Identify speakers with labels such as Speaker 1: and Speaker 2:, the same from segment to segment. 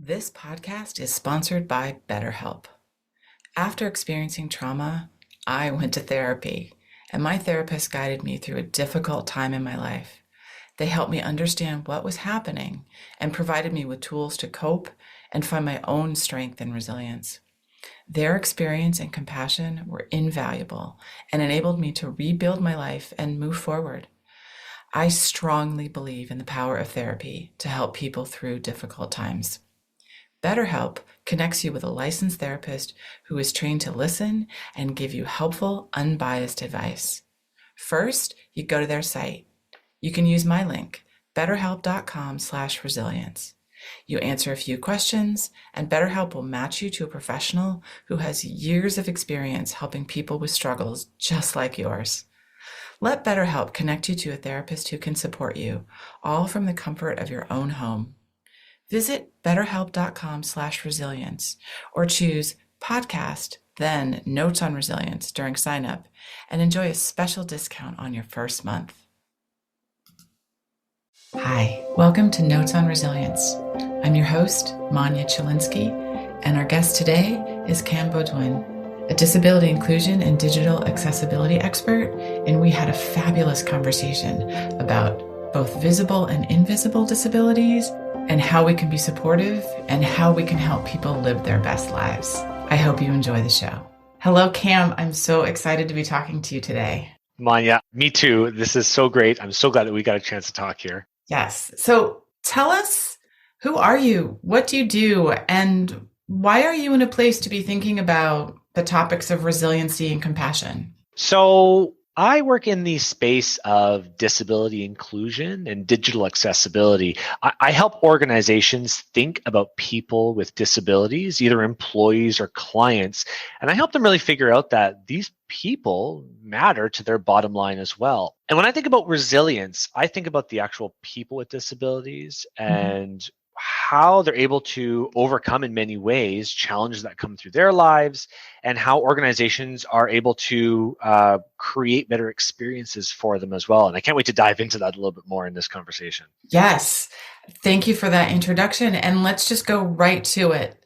Speaker 1: This podcast is sponsored by BetterHelp. After experiencing trauma, I went to therapy, and my therapist guided me through a difficult time in my life. They helped me understand what was happening and provided me with tools to cope and find my own strength and resilience. Their experience and compassion were invaluable and enabled me to rebuild my life and move forward. I strongly believe in the power of therapy to help people through difficult times. BetterHelp connects you with a licensed therapist who is trained to listen and give you helpful, unbiased advice. First, you go to their site. You can use my link, betterhelp.com/resilience. You answer a few questions, and BetterHelp will match you to a professional who has years of experience helping people with struggles just like yours. Let BetterHelp connect you to a therapist who can support you, all from the comfort of your own home. Visit betterhelp.com/resilience or choose podcast, then Notes on Resilience during sign up and enjoy a special discount on your first month. Hi, welcome to Notes on Resilience. I'm your host, Manya Chilinsky, and our guest today is Cam Beaudoin, a disability inclusion and digital accessibility expert, and we had a fabulous conversation about both visible and invisible disabilities and how we can be supportive and how we can help people live their best lives. I hope you enjoy the show. Hello, Cam. I'm so excited to be talking to you today.
Speaker 2: Manya, me too. This is so great. I'm so glad that we got a chance to talk here.
Speaker 1: Yes. So tell us, who are you? What do you do? And why are you in a place to be thinking about the topics of resiliency and compassion?
Speaker 2: So I work in the space of disability inclusion and digital accessibility. I help organizations think about people with disabilities, either employees or clients, and I help them really figure out that these people matter to their bottom line as well. And when I think about resilience, I think about the actual people with disabilities and how they're able to overcome in many ways challenges that come through their lives, and how organizations are able to create better experiences for them as well. And I can't wait to dive into that a little bit more in this conversation.
Speaker 1: Yes. Thank you for that introduction. And let's just go right to it.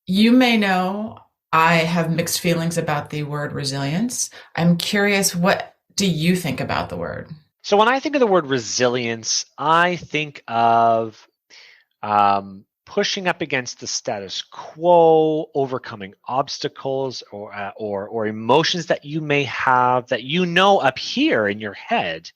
Speaker 1: You may know I have mixed feelings about the word resilience. I'm curious, what do you think about the word?
Speaker 2: So when I think of the word resilience, I think of pushing up against the status quo, overcoming obstacles or emotions that you may have that you know up here in your head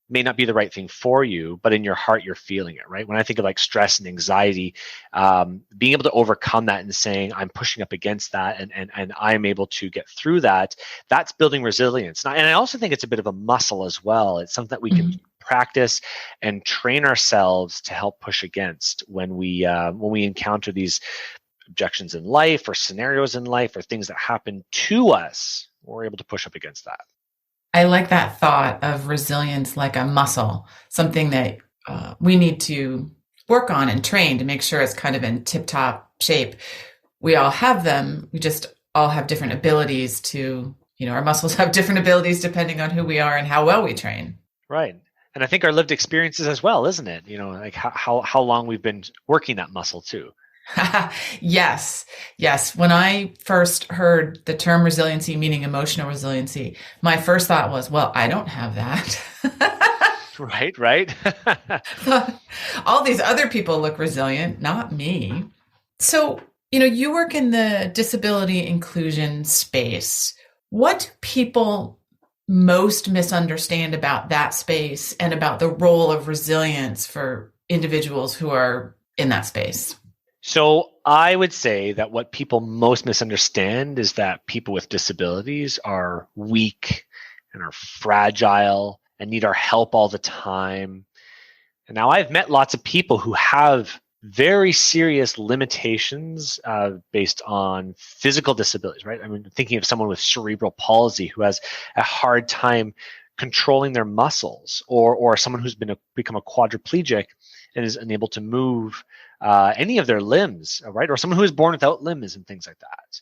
Speaker 2: may not be the right thing for you, but in your heart you're feeling it, right? When I think of like stress and anxiety, being able to overcome that and saying I'm pushing up against that and I'm able to get through that, that's building resilience. And I also think it's a bit of a muscle as well. It's something that we can practice and train ourselves to help push against when we encounter these objections in life or scenarios in life or things that happen to us. We're able to push up against that.
Speaker 1: I like that thought of resilience like a muscle, something that we need to work on and train to make sure it's kind of in tip-top shape. We all have them. We just all have different abilities to, our muscles have different abilities depending on who we are and how well we train.
Speaker 2: Right. And I think our lived experiences as well, isn't it? Like how long we've been working that muscle too.
Speaker 1: Yes. When I first heard the term resiliency, meaning emotional resiliency, my first thought was, well, I don't have that.
Speaker 2: Right.
Speaker 1: All these other people look resilient, not me. So, you work in the disability inclusion space. What do people most misunderstand about that space and about the role of resilience for individuals who are in that space?
Speaker 2: So I would say that what people most misunderstand is that people with disabilities are weak and are fragile and need our help all the time. And now I've met lots of people who have very serious limitations based on physical disabilities, right? I mean, thinking of someone with cerebral palsy who has a hard time controlling their muscles, or someone who's become a quadriplegic and is unable to move any of their limbs, right? Or someone who is born without limbs and things like that.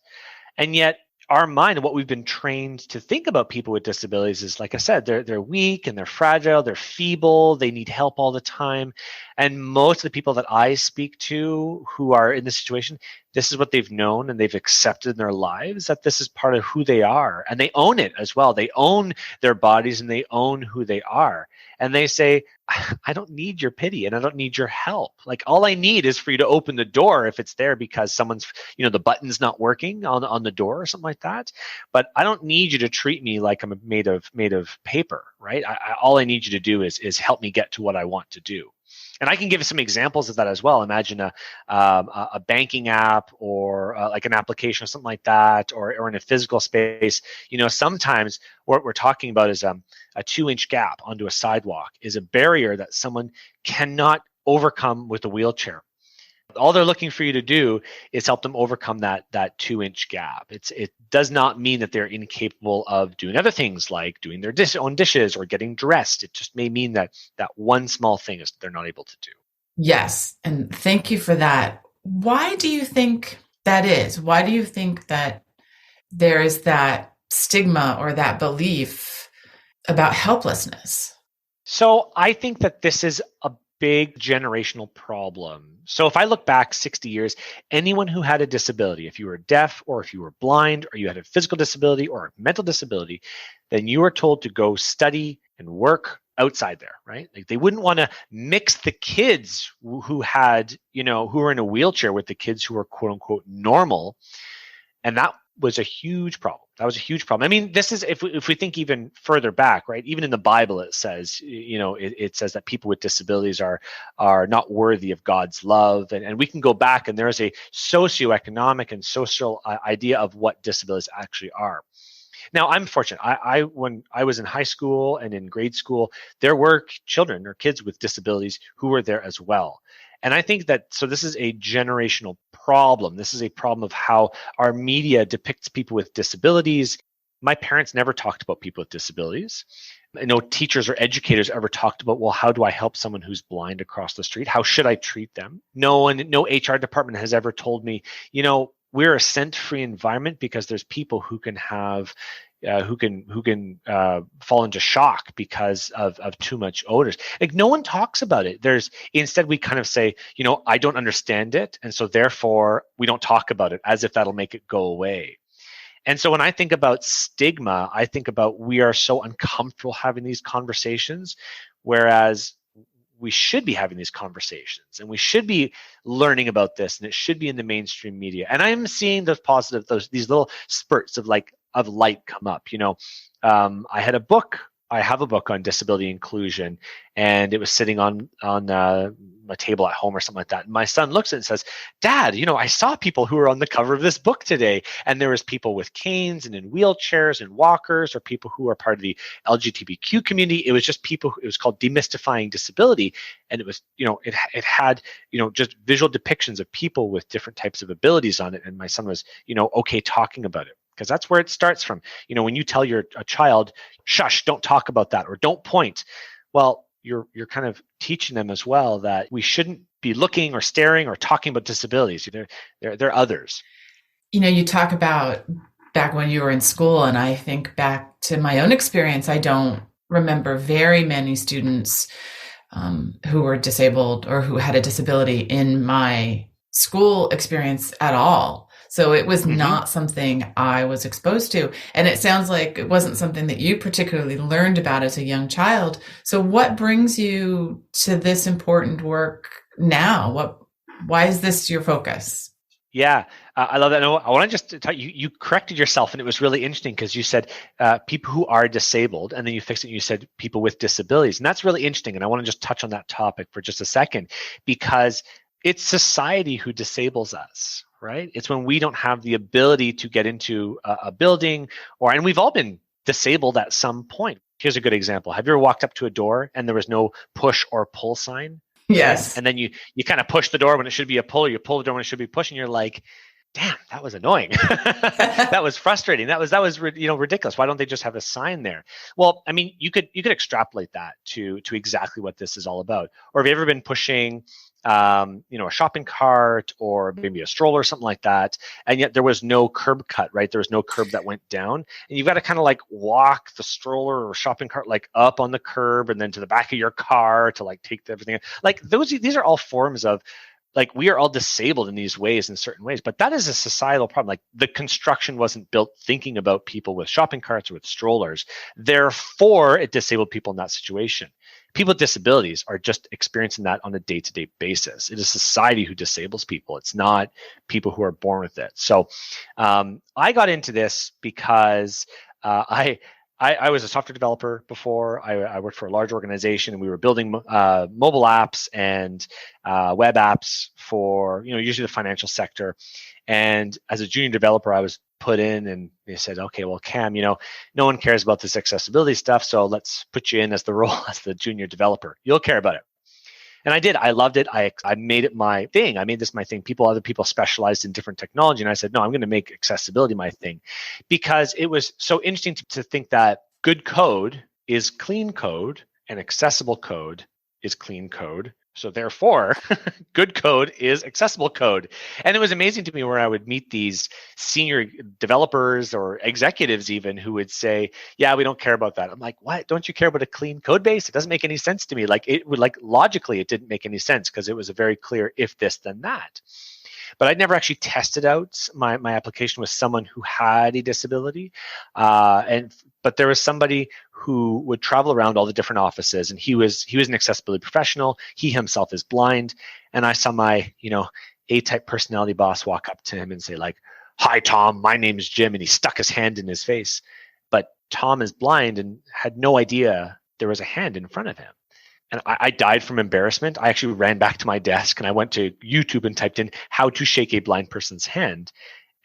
Speaker 2: And yet our mind and what we've been trained to think about people with disabilities is, like I said, they're weak and they're fragile, they're feeble, they need help all the time. And most of the people that I speak to who are in this situation, this is what they've known and they've accepted in their lives, that this is part of who they are. And they own it as well. They own their bodies and they own who they are. And they say, I don't need your pity and I don't need your help. Like, all I need is for you to open the door if it's there because someone's, the button's not working on the door or something like that. But I don't need you to treat me like I'm made of paper, right? All I need you to do is help me get to what I want to do. And I can give some examples of that as well. Imagine a banking app or like an application or something like that, or in a physical space. Sometimes what we're talking about is a 2-inch gap onto a sidewalk is a barrier that someone cannot overcome with a wheelchair. All they're looking for you to do is help them overcome that 2-inch gap. It does not mean that they're incapable of doing other things like doing their own dishes or getting dressed. It just may mean that one small thing is they're not able to do.
Speaker 1: Yes. And thank you for that. Why do you think that is? Why do you think that there is that stigma or that belief about helplessness?
Speaker 2: So I think that this is a big generational problem. So if I look back 60 years, anyone who had a disability, if you were deaf or if you were blind or you had a physical disability or a mental disability, then you were told to go study and work outside there, right? Like, they wouldn't want to mix the kids who had, who were in a wheelchair with the kids who were quote unquote normal. And that was a huge problem. That was a huge problem. I mean, this is, if we think even further back, right? Even in the Bible, it says, it says that people with disabilities are not worthy of God's love. And we can go back and there is a socioeconomic and social idea of what disabilities actually are. Now, I'm fortunate. When I was in high school and in grade school, there were children or kids with disabilities who were there as well. And I think that, so this is a generational problem. This is a problem of how our media depicts people with disabilities. My parents never talked about people with disabilities. No teachers or educators ever talked about, well, how do I help someone who's blind across the street? How should I treat them? No HR department has ever told me, we're a scent-free environment because there's people who can have who can fall into shock because of too much odors. Like, no one talks about it. Instead we kind of say, I don't understand it, and so therefore we don't talk about it, as if that'll make it go away. And so when I think about stigma, I think about we are so uncomfortable having these conversations, whereas we should be having these conversations and we should be learning about this, and it should be in the mainstream media. And I'm seeing these little spurts of light come up. I have a book on disability inclusion, and it was sitting on my table at home or something like that. And my son looks at it and says, "Dad, I saw people who were on the cover of this book today, and there was people with canes and in wheelchairs and walkers, or people who are part of the LGBTQ community. It was just people. It was called Demystifying Disability, and it was, it had, just visual depictions of people with different types of abilities on it. And my son was, okay talking about it." Because that's where it starts from. When you tell a child, shush, don't talk about that, or don't point, well, you're kind of teaching them as well that we shouldn't be looking or staring or talking about disabilities. They're others.
Speaker 1: You talk about back when you were in school, and I think back to my own experience. I don't remember very many students who were disabled or who had a disability in my school experience at all. So it was not something I was exposed to. And it sounds like it wasn't something that you particularly learned about as a young child. So what brings you to this important work now? Why is this your focus?
Speaker 2: Yeah, I love that. No, I want to just tell you, you corrected yourself, and it was really interesting because you said people who are disabled, and then you fixed it and you said people with disabilities. And that's really interesting. And I want to just touch on that topic for just a second, because it's society who disables us, right? It's when we don't have the ability to get into a building, and we've all been disabled at some point. Here's a good example. Have you ever walked up to a door and there was no push or pull sign?
Speaker 1: Yes.
Speaker 2: Right? And then you kind of push the door when it should be a pull, or you pull the door when it should be pushing. You're like, damn, that was annoying. That was frustrating. That was ridiculous. Why don't they just have a sign there? Well, I mean, you could extrapolate that to exactly what this is all about. Or have you ever been pushing a shopping cart or maybe a stroller or something like that. And yet there was no curb cut, right? There was no curb that went down. And you've got to kind of like walk the stroller or shopping cart like up on the curb and then to the back of your car to like take everything. Like these are all forms of, like, we are all disabled in these ways, in certain ways, but that is a societal problem. Like, the construction wasn't built thinking about people with shopping carts or with strollers. Therefore, it disabled people in that situation. People with disabilities are just experiencing that on a day-to-day basis. It is society who disables people. It's not people who are born with it. So I got into this because I was a software developer before. I worked for a large organization, and we were building mobile apps and web apps for, usually the financial sector. And as a junior developer, I was put in, and they said, okay, well, Cam, no one cares about this accessibility stuff, so let's put you in as the role as the junior developer. You'll care about it. And I did. I loved it. I made it my thing. I made this my thing. Other people specialized in different technology. And I said, no, I'm going to make accessibility my thing, because it was so interesting to think that good code is clean code and accessible code is clean code. So therefore, good code is accessible code. And it was amazing to me where I would meet these senior developers or executives even who would say, yeah, we don't care about that. I'm like, what? Don't you care about a clean code base? It doesn't make any sense to me. Like, it would, like, logically, it didn't make any sense because it was a very clear if this, then that. But I'd never actually tested out my application with someone who had a disability. But there was somebody who would travel around all the different offices, and he was an accessibility professional. He himself is blind. And I saw my, A-type personality boss walk up to him and say, like, hi, Tom, my name is Jim. And he stuck his hand in his face. But Tom is blind and had no idea there was a hand in front of him. And I died from embarrassment. I actually ran back to my desk and I went to YouTube and typed in how to shake a blind person's hand.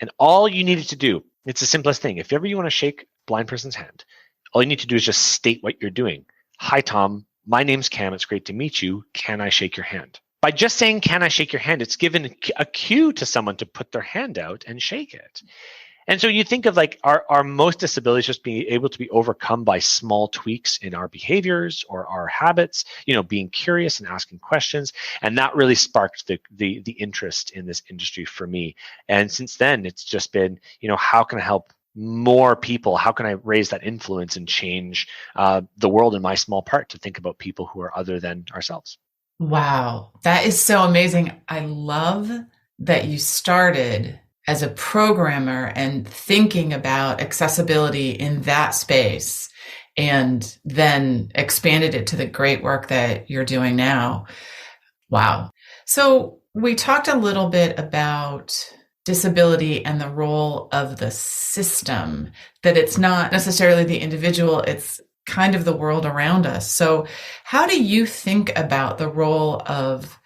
Speaker 2: And all you needed to do, it's the simplest thing. If ever you want to shake a blind person's hand, all you need to do is just state what you're doing. Hi, Tom. My name's Cam. It's great to meet you. Can I shake your hand? By just saying, can I shake your hand, it's given a cue to someone to put their hand out and shake it. And so you think of, like, our most disabilities just being able to be overcome by small tweaks in our behaviors or our habits, being curious and asking questions. And that really sparked the interest in this industry for me. And since then, it's just been, how can I help more people? How can I raise that influence and change the world in my small part to think about people who are other than ourselves?
Speaker 1: Wow, that is so amazing. I love that you started as a programmer and thinking about accessibility in that space and then expanded it to the great work that you're doing now. Wow. So we talked a little bit about disability and the role of the system, that it's not necessarily the individual, it's kind of the world around us. So how do you think about the role of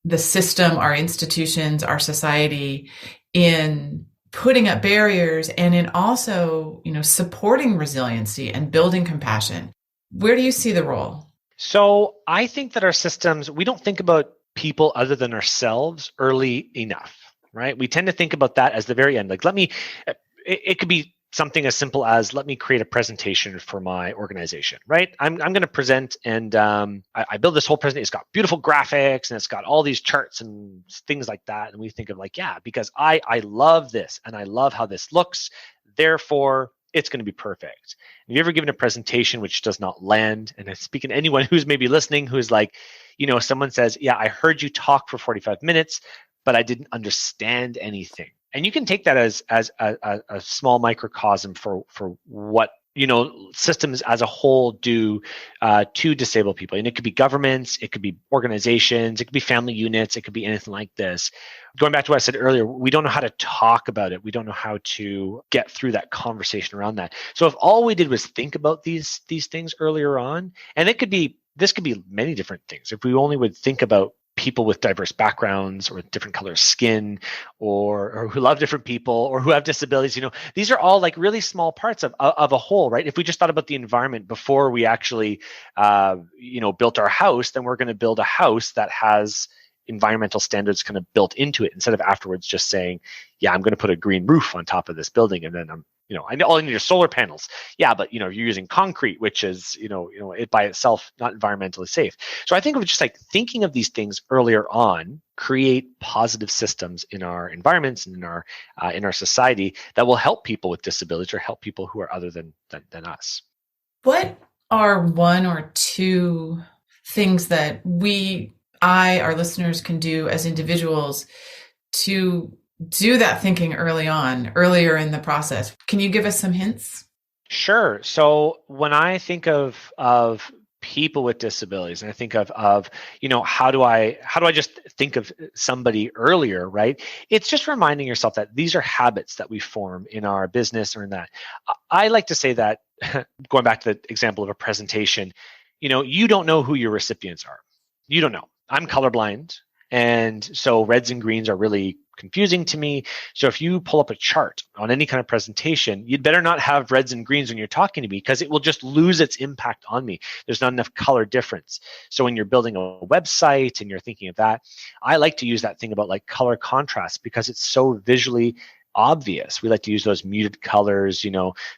Speaker 1: the system, our institutions, our society, in putting up barriers and in also, supporting resiliency and building compassion? Where do you see the role?
Speaker 2: So I think that our systems, we don't think about people other than ourselves early enough, right? We tend to think about that as the very end. Like, it could be something as simple as, let me create a presentation for my organization, right? I'm going to present, and I build this whole presentation. It's got beautiful graphics and it's got all these charts and things like that. And we think of, like, yeah, because I love this and I love how this looks, therefore it's going to be perfect. Have you ever given a presentation which does not land? And I'm speaking to anyone who's maybe listening, who's like, someone says, yeah, I heard you talk for 45 minutes, but I didn't understand anything. And you can take that as a small microcosm for what systems as a whole do to disabled people. And it could be governments, it could be organizations, it could be family units, it could be anything like this. Going back to what I said earlier, we don't know how to talk about it. We don't know how to get through that conversation around that. So if all we did was think about these things earlier on, and this could be many different things. If we only would think about people with diverse backgrounds or different color skin, or who love different people, or who have disabilities, these are all like really small parts of a whole, right? If we just thought about the environment before we actually, built our house, then we're going to build a house that has environmental standards kind of built into it, instead of afterwards just saying, yeah, I'm going to put a green roof on top of this building and then I'm I know all you need are solar panels. Yeah, but you're using concrete, which is it by itself not environmentally safe. So I think of just like thinking of these things earlier on create positive systems in our environments and in our society that will help people with disabilities or help people who are other than us.
Speaker 1: What are one or two things that our listeners can do as individuals to do that thinking earlier in the process? Can you give us some hints?
Speaker 2: Sure. So when I think of people with disabilities, and I think of how do I just think of somebody earlier, right? It's just reminding yourself that these are habits that we form in our business or in that. I like to say that going back to the example of a presentation, you don't know who your recipients are. You don't know. I'm colorblind. And so reds and greens are really confusing to me. So if you pull up a chart on any kind of presentation, you'd better not have reds and greens when you're talking to me because it will just lose its impact on me. There's not enough color difference. So when you're building a website and you're thinking of that, I like to use that thing about like color contrast because it's so visually obvious. We like to use those muted colors,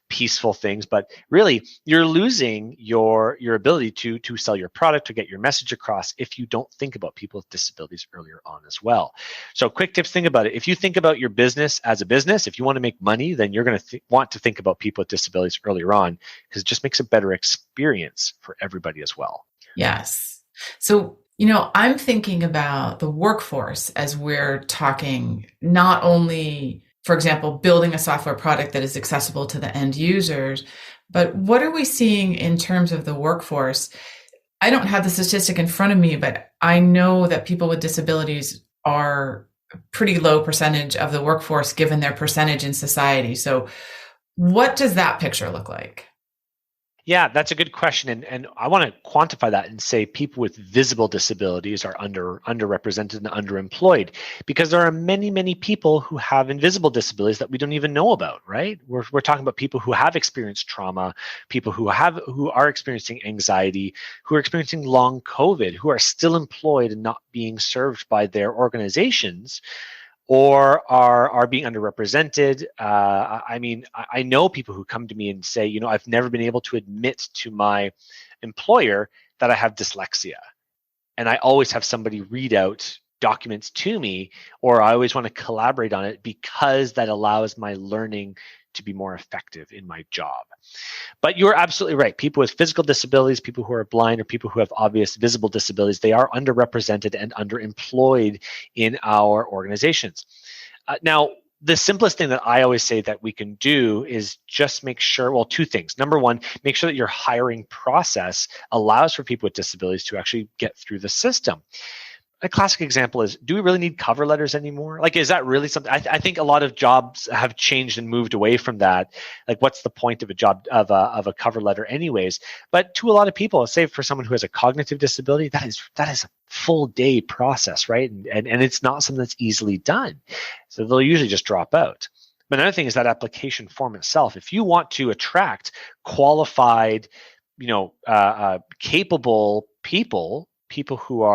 Speaker 2: peaceful things, but really you're losing your ability to sell your product, to get your message across if you don't think about people with disabilities earlier on as well. So quick tips, think about it. If you think about your business as a business, if you want to make money, then you're going to want to think about people with disabilities earlier on because it just makes a better experience for everybody as well.
Speaker 1: Yes. So, I'm thinking about the workforce as we're talking, not only, for example, building a software product that is accessible to the end users, but what are we seeing in terms of the workforce? I don't have the statistic in front of me, but I know that people with disabilities are a pretty low percentage of the workforce given their percentage in society. So, what does that picture look like?
Speaker 2: Yeah, that's a good question. And I want to quantify that and say people with visible disabilities are underrepresented and underemployed because there are many, many people who have invisible disabilities that we don't even know about, right? We're talking about people who have experienced trauma, people who are experiencing anxiety, who are experiencing long COVID, who are still employed and not being served by their organizations or are being underrepresented. I know people who come to me and say, I've never been able to admit to my employer that I have dyslexia. And I always have somebody read out documents to me, or I always want to collaborate on it because that allows my learning to be more effective in my job. But you're absolutely right. People with physical disabilities, people who are blind, or people who have obvious visible disabilities, they are underrepresented and underemployed in our organizations. Now, the simplest thing that I always say that we can do is just make sure, well, two things. Number one, make sure that your hiring process allows for people with disabilities to actually get through the system. A classic example is, do we really need cover letters anymore? Like, is that really something? I think a lot of jobs have changed and moved away from that. Like, what's the point of a job of a cover letter anyways? But to a lot of people, say for someone who has a cognitive disability, that is a full day process, right? And it's not something that's easily done. So they'll usually just drop out. But another thing is that application form itself. If you want to attract qualified, capable people who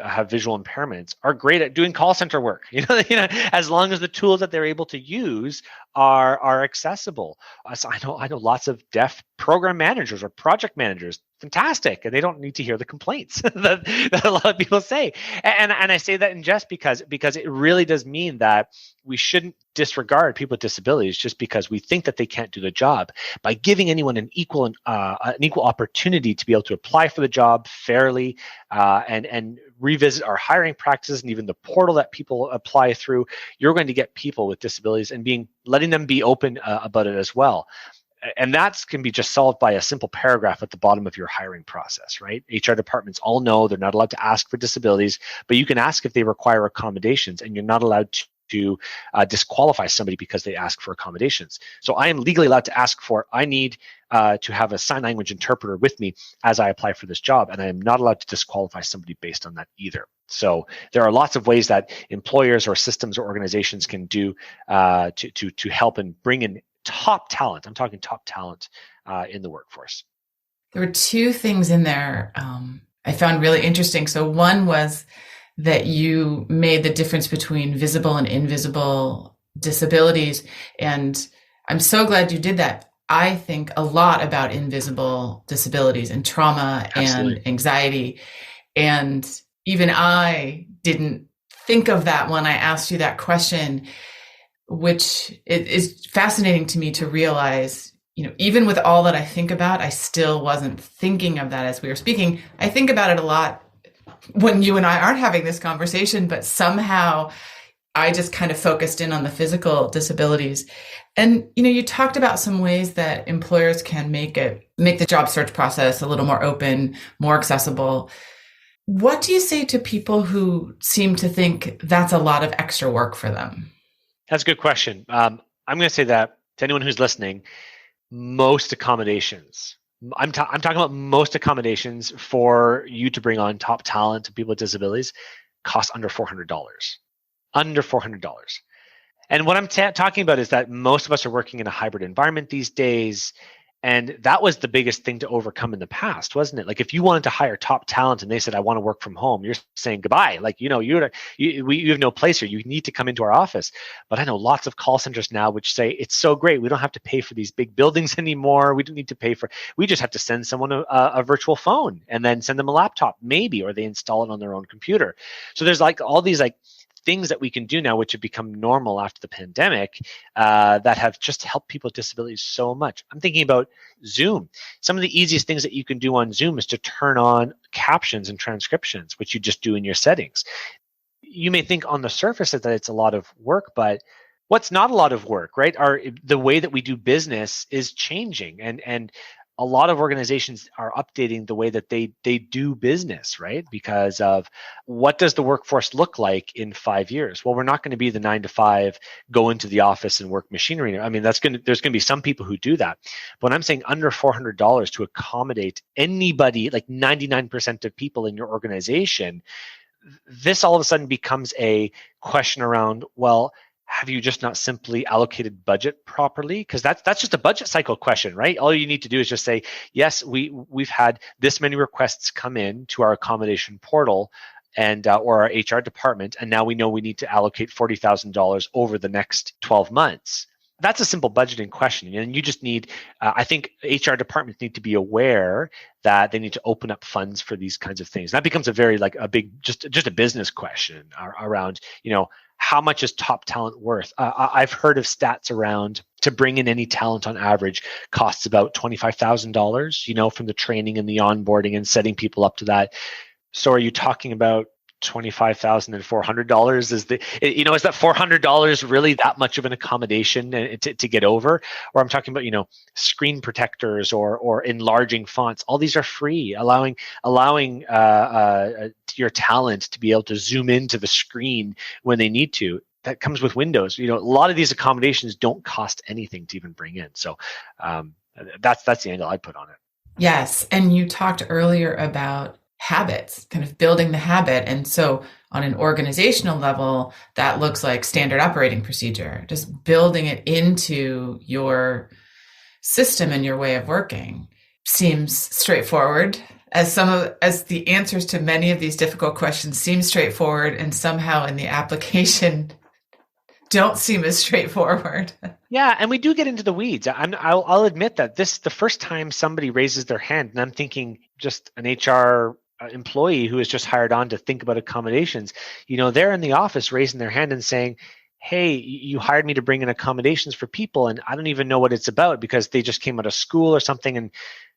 Speaker 2: have visual impairments are great at doing call center work. As long as the tools that they're able to use are accessible. So I know lots of deaf program managers or project managers, fantastic, and they don't need to hear the complaints that a lot of people say. And I say that in jest because it really does mean that we shouldn't disregard people with disabilities just because we think that they can't do the job. By giving anyone an equal opportunity to be able to apply for the job fairly, and revisit our hiring practices and even the portal that people apply through, you're going to get people with disabilities and letting them be open about it as well. And that can be just solved by a simple paragraph at the bottom of your hiring process, right? HR departments all know they're not allowed to ask for disabilities, but you can ask if they require accommodations, and you're not allowed to disqualify somebody because they ask for accommodations. So I am legally allowed to ask for, I need to have a sign language interpreter with me as I apply for this job, and I am not allowed to disqualify somebody based on that either. So there are lots of ways that employers or systems or organizations can do to help and bring in top talent. I'm talking top talent in the workforce.
Speaker 1: There were two things in there I found really interesting. So one was that you made the difference between visible and invisible disabilities. And I'm so glad you did that. I think a lot about invisible disabilities and trauma and
Speaker 2: Absolutely.
Speaker 1: anxiety. And even I didn't think of that when I asked you that question, which is fascinating to me to realize, even with all that I think about, I still wasn't thinking of that as we were speaking. I think about it a lot when you and I aren't having this conversation, but somehow I just kind of focused in on the physical disabilities. And you talked about some ways that employers can make the job search process a little more open, more accessible. What do you say to people who seem to think that's a lot of extra work for them?
Speaker 2: That's a good question. I'm going to say that to anyone who's listening, most accommodations. I'm talking about most accommodations for you to bring on top talent to people with disabilities cost under $400. Under $400. And what I'm talking about is that most of us are working in a hybrid environment these days. And that was the biggest thing to overcome in the past, wasn't it? Like if you wanted to hire top talent and they said, I want to work from home, you're saying goodbye. Like, you have no place here. You need to come into our office. But I know lots of call centers now which say it's so great. We don't have to pay for these big buildings anymore. We don't need to pay for, we just have to send someone a virtual phone and then send them a laptop, maybe, or they install it on their own computer. So there's like all these like things that we can do now, which have become normal after the pandemic, that have just helped people with disabilities so much. I'm thinking about Zoom. Some of the easiest things that you can do on Zoom is to turn on captions and transcriptions, which you just do in your settings. You may think on the surface that it's a lot of work, but what's not a lot of work, right? The way that we do business is changing, and a lot of organizations are updating the way that they do business, right? Because of what does the workforce look like in 5 years? Well, we're not going to be the 9 to 5, go into the office and work machinery. I mean, there's going to be some people who do that. But when I'm saying under $400 to accommodate anybody, like 99% of people in your organization, this all of a sudden becomes a question around, well, have you just not simply allocated budget properly? Because that's just a budget cycle question, right? All you need to do is just say, yes, we've had this many requests come in to our accommodation portal and or our HR department, and now we know we need to allocate $40,000 over the next 12 months. That's a simple budgeting question, and you just need. I think HR departments need to be aware that they need to open up funds for these kinds of things. That becomes a very like a big just a business question around how much is top talent worth? I've heard of stats around to bring in any talent on average costs about $25,000, from the training and the onboarding and setting people up to that. So are you talking about $25,400? Is that $400 really that much of an accommodation to get over? Or I'm talking about screen protectors or enlarging fonts. All these are free, allowing your talent to be able to zoom into the screen when they need to. That comes with Windows. A lot of these accommodations don't cost anything to even bring in. So that's the angle I put on it.
Speaker 1: Yes. And you talked earlier about habits, kind of building the habit. And so on an organizational level, that looks like standard operating procedure, just building it into your system and your way of working. Seems straightforward, as the answers to many of these difficult questions seem straightforward, and somehow in the application don't seem as straightforward.
Speaker 2: Yeah, and we do get into the weeds. I'll admit that the first time somebody raises their hand, and I'm thinking just an HR employee who is just hired on to think about accommodations, they're in the office raising their hand and saying, hey, you hired me to bring in accommodations for people, and I don't even know what it's about because they just came out of school or something. And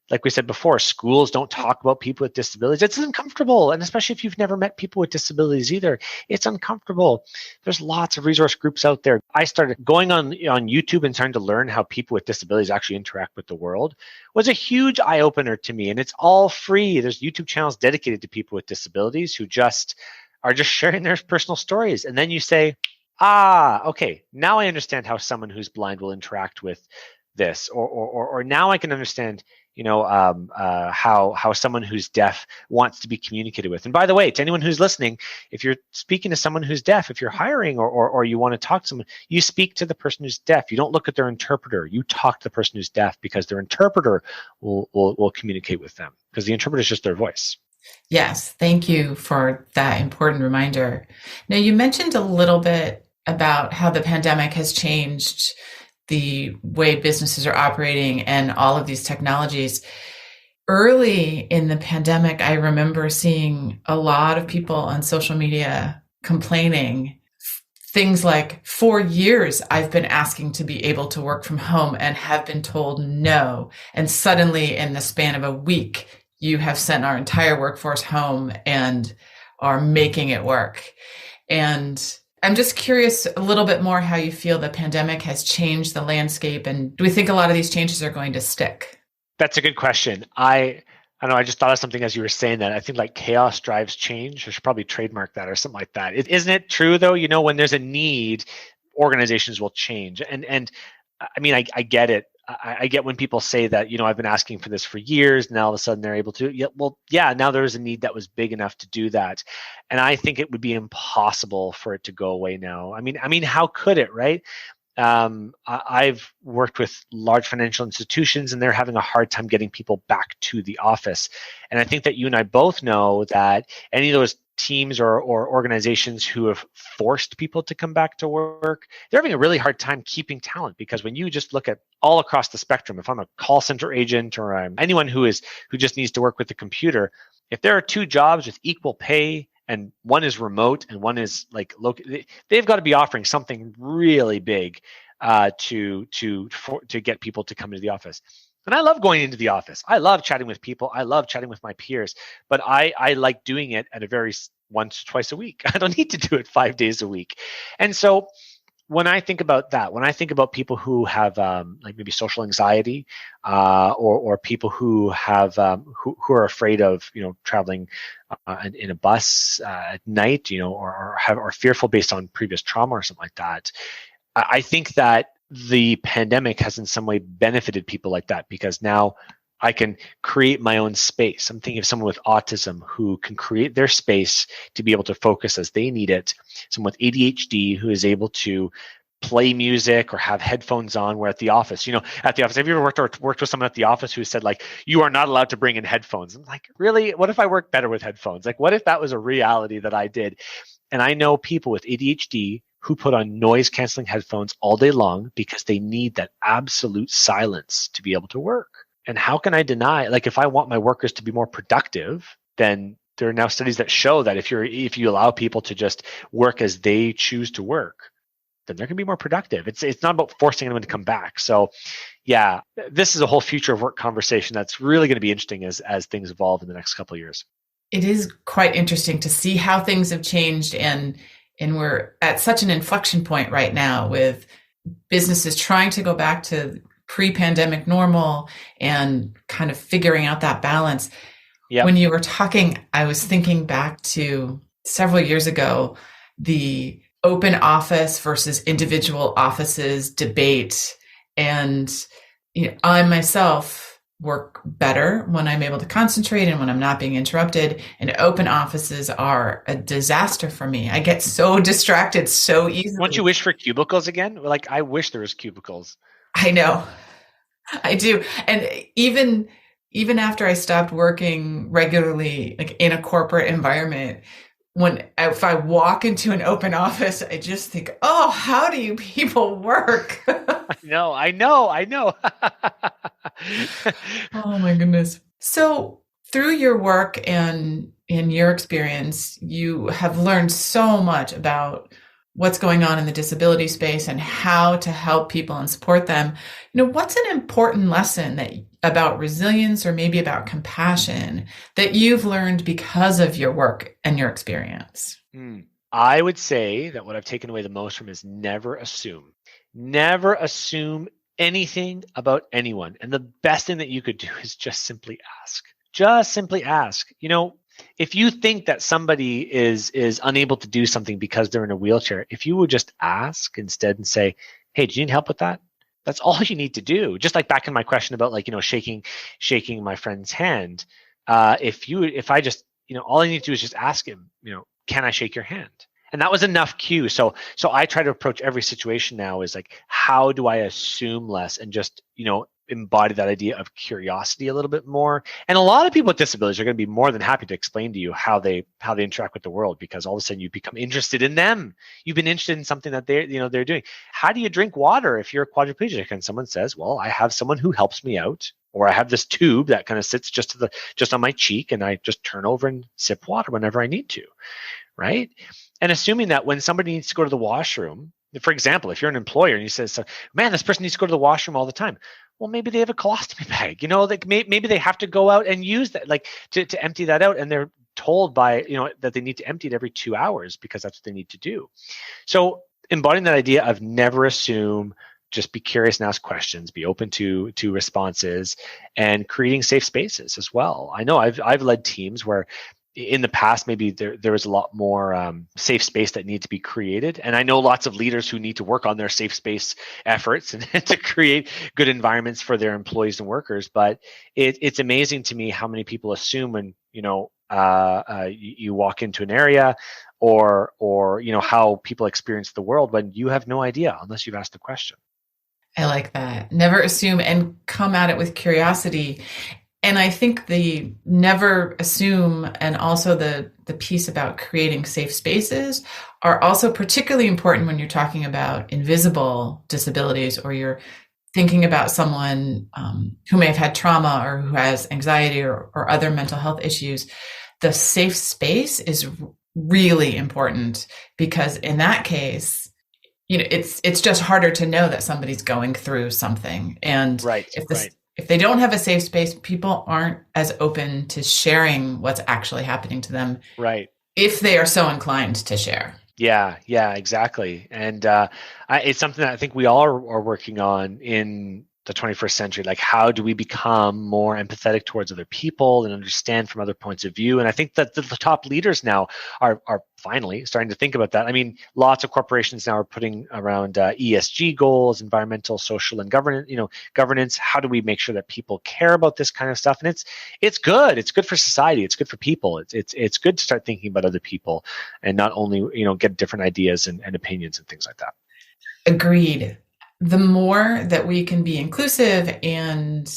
Speaker 2: like we said before, schools don't talk about people with disabilities. It's uncomfortable. And especially if you've never met people with disabilities either, it's uncomfortable. There's lots of resource groups out there. I started going on YouTube and trying to learn how people with disabilities actually interact with the world. Was a huge eye opener to me. And it's all free. There's YouTube channels dedicated to people with disabilities who are just sharing their personal stories. And then you say, okay, now I understand how someone who's blind will interact with this, or now I can understand how someone who's deaf wants to be communicated with. And by the way, to anyone who's listening, if you're speaking to someone who's deaf, if you're hiring or you want to talk to someone, you speak to the person who's deaf. You don't look at their interpreter. You talk to the person who's deaf because their interpreter will communicate with them because the interpreter is just their voice.
Speaker 1: Yes, thank you for that important reminder. Now, you mentioned a little bit about how the pandemic has changed the way businesses are operating and all of these technologies. Early in the pandemic, I remember seeing a lot of people on social media complaining things like, for years, I've been asking to be able to work from home and have been told no. And suddenly, in the span of a week, you have sent our entire workforce home and are making it work. And I'm just curious a little bit more how you feel the pandemic has changed the landscape. And do we think a lot of these changes are going to stick?
Speaker 2: That's a good question. I know I just thought of something as you were saying that. I think like chaos drives change. I should probably trademark that or something like that. Isn't it true though? You know, when there's a need, organizations will change. And I mean, I get it. I get when people say that, you know, I've been asking for this for years. Now all of a sudden they're able to. Yeah, well, yeah. Now there's a need that was big enough to do that, and I think it would be impossible for it to go away now. I mean, how could it, right? I've worked with large financial institutions and they're having a hard time getting people back to the office. And I think that you and I both know that any of those teams or organizations who have forced people to come back to work, they're having a really hard time keeping talent, because when you just look at all across the spectrum, if I'm a call center agent or I'm anyone who just needs to work with the computer, if there are two jobs with equal pay and one is remote and one is like local, they've got to be offering something really big to get people to come into the office. And I love going into the office. I love chatting with people. I love chatting with my peers. But I like doing it at a very once, twice a week. I don't need to do it 5 days a week. And so when I think about that, when I think about people who have like maybe social anxiety, or people who have who are afraid of, you know, traveling in a bus at night, you know, or are fearful based on previous trauma or something like that, I think that the pandemic has in some way benefited people like that, because now I can create my own space. I'm thinking of someone with autism who can create their space to be able to focus as they need it. Someone with ADHD who is able to play music or have headphones on. Where at the office, you know, at the office, have you ever worked with someone at the office who said like, you are not allowed to bring in headphones? I'm like, really? What if I work better with headphones? Like, what if that was a reality that I did? And I know people with ADHD who put on noise canceling headphones all day long because they need that absolute silence to be able to work. And how can I deny, like, if I want my workers to be more productive, then there are now studies that show that if you allow people to just work as they choose to work, then they're going to be more productive. It's not about forcing them to come back. So yeah, this is a whole future of work conversation that's really going to be interesting as things evolve in the next couple of years.
Speaker 1: It is quite interesting to see how things have changed, and we're at such an inflection point right now with businesses trying to go back to pre-pandemic normal and kind of figuring out that balance.
Speaker 2: Yep.
Speaker 1: When you were talking, I was thinking back to several years ago, the open office versus individual offices debate. And you know, I myself work better when I'm able to concentrate and when I'm not being interrupted. And open offices are a disaster for me. I get so distracted so
Speaker 2: Don't you
Speaker 1: easily.
Speaker 2: wish for cubicles again? Like, I wish there was cubicles.
Speaker 1: I know. I do. And even after I stopped working regularly, like in a corporate environment, if I walk into an open office, I just think, oh, how do you people work?
Speaker 2: I know.
Speaker 1: Oh my goodness. So through your work and in your experience, you have learned so much about what's going on in the disability space and how to help people and support them. You know, what's an important lesson that about resilience or maybe about compassion that you've learned because of your work and your experience?
Speaker 2: I would say that what I've taken away the most from is never assume. Never assume anything about anyone. And the best thing that you could do is just simply ask. Just simply ask. You know, if you think that somebody is unable to do something because they're in a wheelchair, if you would just ask instead and say, "Hey, do you need help with that?" That's all you need to do. Just like back in my question about, like, you know, shaking my friend's hand. If I just, you know, all I need to do is just ask him, you know, "Can I shake your hand?" And that was enough cue. So I try to approach every situation now is like, how do I assume less and just, you know, embody that idea of curiosity a little bit more. And a lot of people with disabilities are going to be more than happy to explain to you how they interact with the world, because all of a sudden you become interested in them. You've been interested in something that they're doing. How do you drink water if you're a quadriplegic? And someone says, well, I have someone who helps me out, or I have this tube that kind of sits just on my cheek, and I just turn over and sip water whenever I need to, right? And assuming that when somebody needs to go to the washroom, for example, if you're an employer and you say, so, man, this person needs to go to the washroom all the time. Well, maybe they have a colostomy bag, like maybe they have to go out and use that, like to empty that out. And they're told by, that they need to empty it every 2 hours because that's what they need to do. So embodying that idea of never assume, just be curious and ask questions, be open to responses, and creating safe spaces as well. I know I've led teams where in the past, maybe there was a lot more safe space that needs to be created. And I know lots of leaders who need to work on their safe space efforts and to create good environments for their employees and workers. But it's amazing to me how many people assume when, you walk into an area or how people experience the world when you have no idea unless you've asked the question.
Speaker 1: I like that. Never assume and come at it with curiosity. And I think the never assume and also the piece about creating safe spaces are also particularly important when you're talking about invisible disabilities, or you're thinking about someone who may have had trauma or who has anxiety or other mental health issues. The safe space is really important, because in that case, it's just harder to know that somebody's going through something. And if they don't have a safe space, people aren't as open to sharing what's actually happening to them.
Speaker 2: Right.
Speaker 1: If they are so inclined to share.
Speaker 2: Yeah, exactly. And it's something that I think we all are working on in the 21st century. Like, how do we become more empathetic towards other people and understand from other points of view? And I think that the top leaders now are finally starting to think about that. I mean, lots of corporations now are putting around ESG goals, environmental, social, and governance. How do we make sure that people care about this kind of stuff? And it's good. It's good for society. It's good for people. It's good to start thinking about other people and not only get different ideas and opinions and things like that.
Speaker 1: Agreed. The more that we can be inclusive and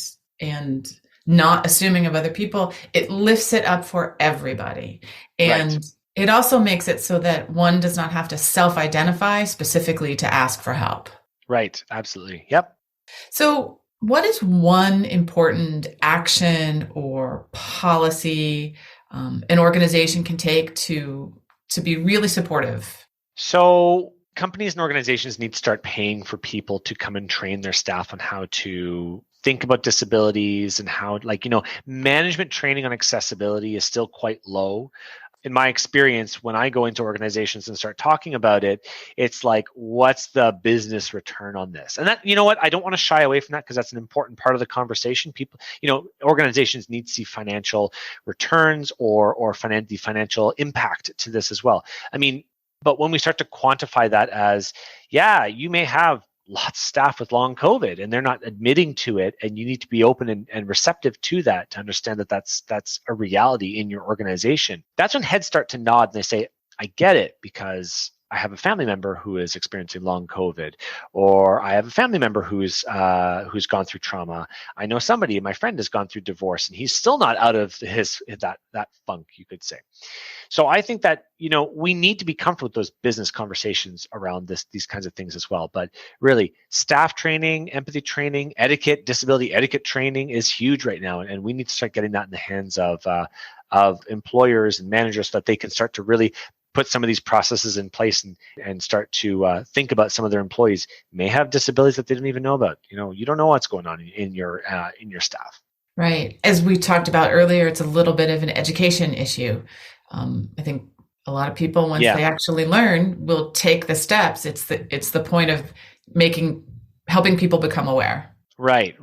Speaker 1: not assuming of other people, it lifts it up for everybody. And it also makes it so that one does not have to self-identify specifically to ask for help.
Speaker 2: Right. Absolutely. Yep.
Speaker 1: So what is one important action or policy an organization can take to be really supportive?
Speaker 2: So companies and organizations need to start paying for people to come and train their staff on how to think about disabilities and how, management training on accessibility is still quite low. In my experience, when I go into organizations and start talking about it, it's like, what's the business return on this? And that, I don't want to shy away from that, because that's an important part of the conversation. People, organizations need to see financial returns or the financial impact to this as well. I mean, but when we start to quantify that as, you may have lots of staff with long COVID and they're not admitting to it, and you need to be open and receptive to that to understand that that's a reality in your organization. That's when heads start to nod and they say, I get it, because I have a family member who is experiencing long COVID, or I have a family member who's gone through trauma. I know somebody, my friend, has gone through divorce, and he's still not out of that funk, you could say. So I think that we need to be comfortable with those business conversations around these kinds of things as well. But really, staff training, empathy training, etiquette, disability etiquette training is huge right now, and we need to start getting that in the hands of employers and managers, so that they can start to really put some of these processes in place and start to think about some of their employees may have disabilities that they don't even know about. You don't know what's going on in your staff.
Speaker 1: Right. As we talked about earlier, it's a little bit of an education issue. I think a lot of people, once they actually learn, will take the steps. It's the point of helping people become aware.
Speaker 2: Right.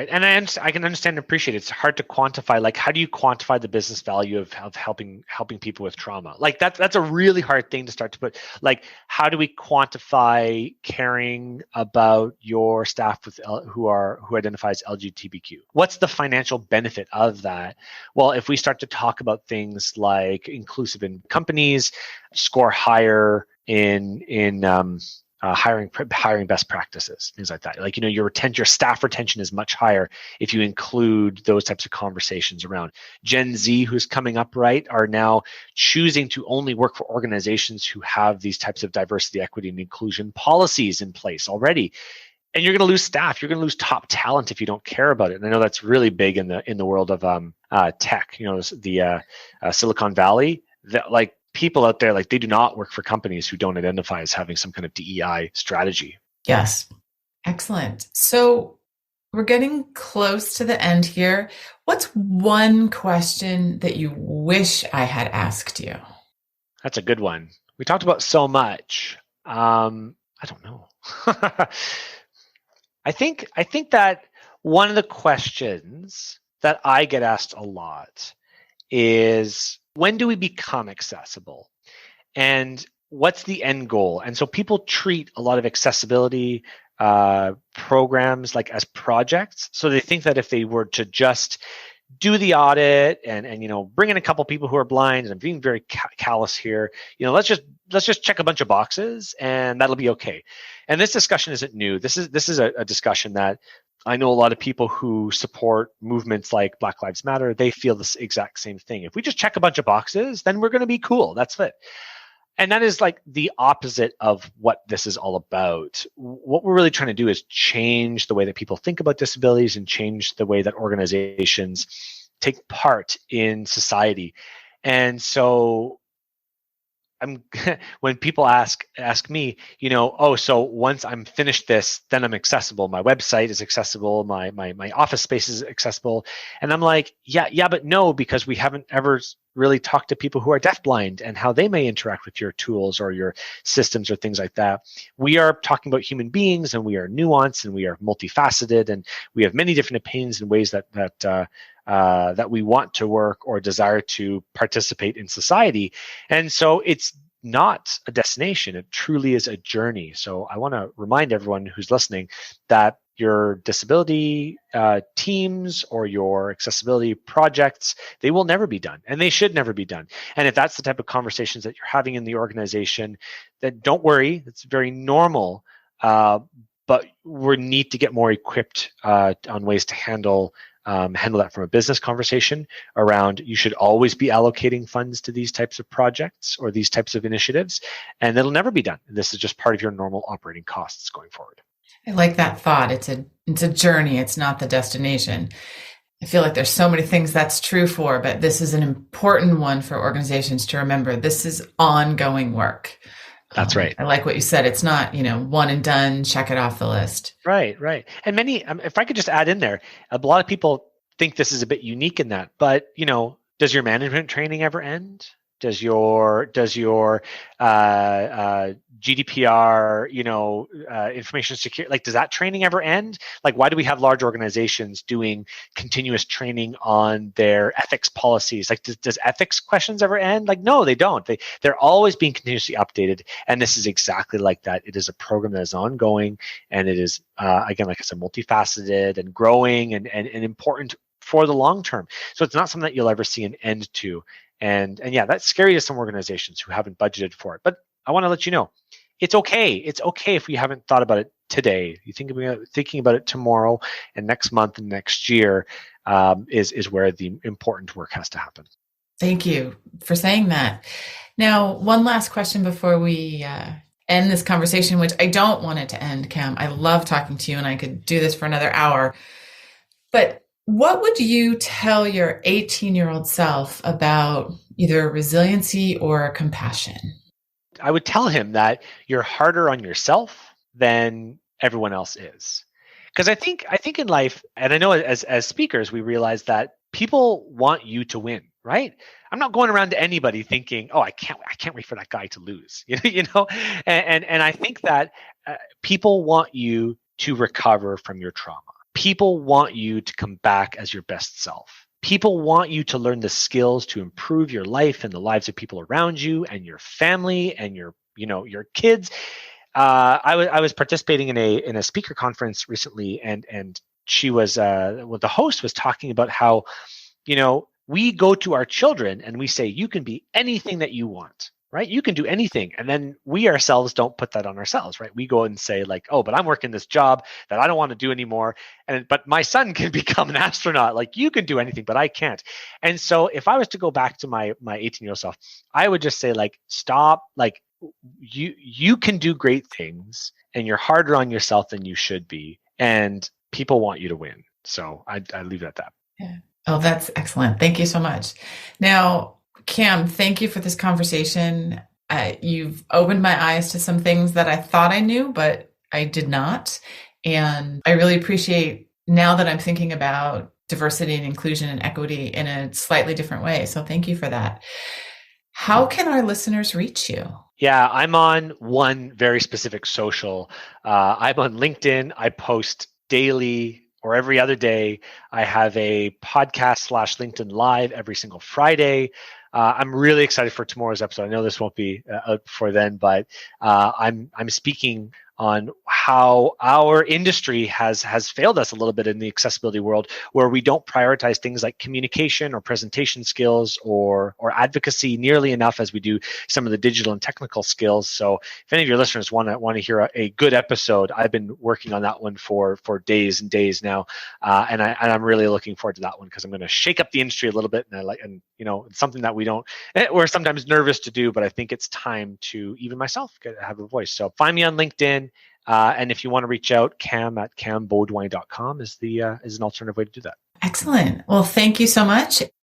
Speaker 2: And I can understand and appreciate it. It's hard to quantify. Like, how do you quantify the business value of helping people with trauma? Like, that's a really hard thing to start to put. Like, how do we quantify caring about your staff who identifies LGBTQ? What's the financial benefit of that? Well, if we start to talk about things like inclusive in companies, score higher in hiring best practices, things like that. Like, your staff retention is much higher if you include those types of conversations around. Gen Z, who's coming up, right, are now choosing to only work for organizations who have these types of diversity, equity, and inclusion policies in place already. And you're going to lose staff. You're going to lose top talent if you don't care about it. And I know that's really big in the world of tech. The Silicon Valley. That, like, people out there, like, they do not work for companies who don't identify as having some kind of DEI strategy.
Speaker 1: Yes. Excellent. So we're getting close to the end here. What's one question that you wish I had asked you?
Speaker 2: That's a good one. We talked about so much. I don't know. I think that one of the questions that I get asked a lot is, when do we become accessible? And what's the end goal? And so people treat a lot of accessibility programs like as projects. So they think that if they were to just do the audit and bring in a couple people who are blind, and I'm being very callous here, let's just check a bunch of boxes and that'll be okay. And this discussion isn't new. This is a discussion that I know a lot of people who support movements like Black Lives Matter, they feel this exact same thing. If we just check a bunch of boxes, then we're going to be cool. That's it. And that is like the opposite of what this is all about. What we're really trying to do is change the way that people think about disabilities and change the way that organizations take part in society. And so when people ask me, oh, so once I'm finished this, then I'm accessible. My website is accessible. My office space is accessible. And I'm like, yeah, but no, because we haven't ever really talked to people who are deafblind and how they may interact with your tools or your systems or things like that. We are talking about human beings, and we are nuanced, and we are multifaceted, and we have many different opinions and ways that we want to work or desire to participate in society. And so it's not a destination. It truly is a journey. So I want to remind everyone who's listening that your disability teams or your accessibility projects, they will never be done, and they should never be done. And if that's the type of conversations that you're having in the organization, then don't worry. It's very normal. But we need to get more equipped on ways to handle that from a business conversation around, you should always be allocating funds to these types of projects or these types of initiatives, and it'll never be done. This is just part of your normal operating costs going forward.
Speaker 1: I like that thought. It's a journey. It's not the destination. I feel like there's so many things that's true for, but this is an important one for organizations to remember. This is ongoing work.
Speaker 2: That's right.
Speaker 1: I like what you said. It's not, one and done, check it off the list.
Speaker 2: Right. And many, if I could just add in there, a lot of people think this is a bit unique in that, but, does your management training ever end? Does your GDPR, information security, like, does that training ever end? Like, why do we have large organizations doing continuous training on their ethics policies? Like, does ethics questions ever end? Like, no, they don't. They're always being continuously updated. And this is exactly like that. It is a program that is ongoing, and it is, again, like I said, multifaceted and growing and important for the long term. So it's not something that you'll ever see an end to. And yeah, that's scary to some organizations who haven't budgeted for it. But I want to let you know, it's okay. It's okay if we haven't thought about it today. You thinking about it tomorrow and next month and next year is where the important work has to happen.
Speaker 1: Thank you for saying that. Now, one last question before we end this conversation, which I don't want it to end, Cam. I love talking to you, and I could do this for another hour. But what would you tell your 18-year-old self about either resiliency or compassion?
Speaker 2: I would tell him that you're harder on yourself than everyone else is. Because I think in life, and I know as speakers, we realize that people want you to win, right? I'm not going around to anybody thinking, oh, I can't wait for that guy to lose, And I think that people want you to recover from your trauma. People want you to come back as your best self. People want you to learn the skills to improve your life and the lives of people around you and your family and your kids. I was participating in a speaker conference recently, and she was the host was talking about how we go to our children and we say, you can be anything that you want. right? You can do anything. And then we ourselves don't put that on ourselves, right? We go and say like, oh, but I'm working this job that I don't want to do anymore. But my son can become an astronaut. Like you can do anything, but I can't. And so if I was to go back to my 18-year-old self, I would just say like, stop, like you can do great things and you're harder on yourself than you should be. And people want you to win. So I leave it at that.
Speaker 1: Yeah. Oh, that's excellent. Thank you so much. Now, Cam, thank you for this conversation. You've opened my eyes to some things that I thought I knew, but I did not. And I really appreciate now that I'm thinking about diversity and inclusion and equity in a slightly different way. So thank you for that. How can our listeners reach you?
Speaker 2: Yeah, I'm on one very specific social. I'm on LinkedIn. I post daily or every other day. I have a podcast / LinkedIn Live every single Friday. I'm really excited for tomorrow's episode. I know this won't be out before then, but I'm speaking on how our industry has failed us a little bit in the accessibility world, where we don't prioritize things like communication or presentation skills or advocacy nearly enough as we do some of the digital and technical skills. So if any of your listeners want to hear a good episode, I've been working on that one for days and days now, and I'm really looking forward to that one because I'm going to shake up the industry a little bit, and it's something that we're sometimes nervous to do, but I think it's time to even myself have a voice. So find me on LinkedIn. And if you want to reach out, Cam at cambeaudoin.com is an alternative way to do that.
Speaker 1: Excellent. Well, thank you so much.